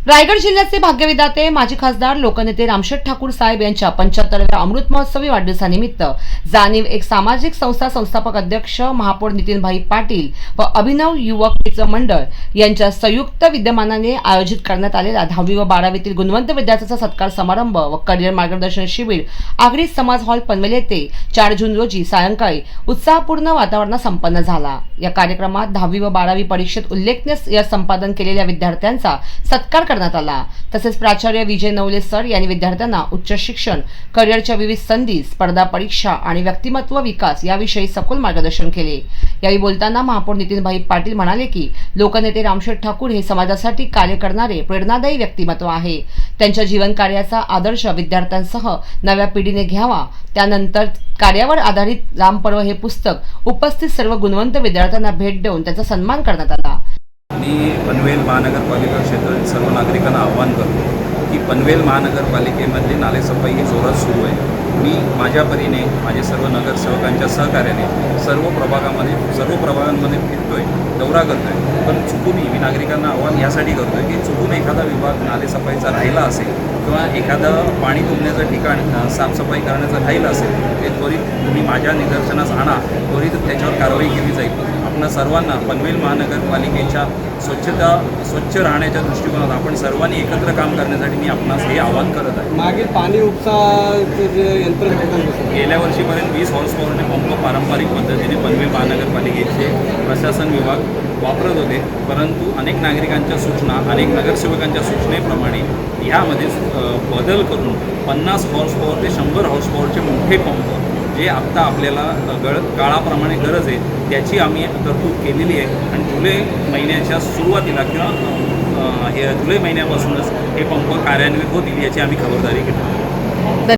रायगड जिल्ह्याचे भाग्यविधाते माजी खासदार लोकनेते रामशेठ ठाकूर साहेब यांच्या 75व्या अमृत महोत्सवी वाढदिवसानिमित्त जाणीव एक सामाजिक संस्था संस्थापक अध्यक्ष महापौर नितीनभाई पाटील व अभिनव युवक मित्र मंडळ यांच्या संयुक्त विद्यमानाने आयोजित करण्यात आलेला 10वी व 12वीतील गुणवंत विद्यार्थ्यांचा सत्कार समारंभ व करिअर मार्गदर्शन शिबिर आगरी समाज हॉल पनवेल येथे 4 जून रोजी सायंकाळी उत्साहपूर्ण वातावरणात संपन्न झाला। या कार्यक्रमात 10वी व 12वी परीक्षेत उल्लेखनीय यश संपादन केलेल्या विद्यार्थ्यांचा सत्कार करण्यात आला। तसेच प्राचार्य विजय नवले सर यांनी विद्यार्थ्यांना उच्च शिक्षण, करिअरच्या विविध संधी, स्पर्धा परीक्षा आणि व्यक्तिमत्व विकास याविषयी सखोल मार्गदर्शन केले। यावेळी बोलताना महापौर नितीनभाई पाटील म्हणाले की लोकनेते रामशेठ ठाकूर हे समाजासाठी कार्य करणारे प्रेरणादायी व्यक्तिमत्व आहे। त्यांच्या जीवन कार्याचा आदर्श विद्यार्थ्यांसह नव्या पिढीने घ्यावा। त्यानंतर कार्यावर आधारित रामपर्व हे पुस्तक उपस्थित सर्व गुणवंत विद्यार्थ्यांना भेट देऊन त्यांचा सन्मान करण्यात आला। मी पनवेल महानगरपालिका क्षेत्रातील सर्व नागरिकांना आवाहन करतो की पनवेल महानगरपालिकेमध्ये नालेसफाई ही जोरात सुरू आहे। मी माझ्या परीने माझे सर्व नगरसेवकांच्या सहकार्याने सर्व प्रभागांमध्ये फिरतोय, दौरा करतोय, पण चुकूनही मी नागरिकांना आवाहन यासाठी करतोय की चुकून एखादा विभाग नालेसफाईचा राहिला असेल किंवा एखादं पाणी तुंबण्याचं ठिकाण साफसफाई करण्याचं राहिलं असेल ते त्वरित तुम्ही माझ्या निदर्शनास आणा, त्वरित त्याच्यावर कारवाई केली जाईल। आपणा सर्वांना पनवेल महानगरपालिकेच्या स्वच्छ राहण्याच्या दृष्टिकोनात आपण सर्वांनी एकत्र काम करण्यासाठी मी आपणास हे आवाहन करत आहे। मागे पाणी उपसाचे जे यंत्र गेल्या वर्षीपर्यंत 20 हॉर्स पॉवरने पंप पारंपरिक पद्धतीने पनवेल महानगरपालिकेचे प्रशासन विभाग वापरत होते, परंतु अनेक नागरिकांच्या सूचना, अनेक नगरसेवकांच्या सूचनेप्रमाणे ह्यामध्ये बदल करून 50 हॉर्स पॉवर ते 100 हॉर्स पॉवरचे मोठे पंप जे आत्ता आपल्याला काळाप्रमाणे गरज आहे त्याची आम्ही तरतूद केलेली आहे आणि जुलै महिन्याच्या सुरुवातीला किंवा जुलै महिन्यापासूनच हे पंप कार्यान्वित होतील याची आम्ही खबरदारी घेतो।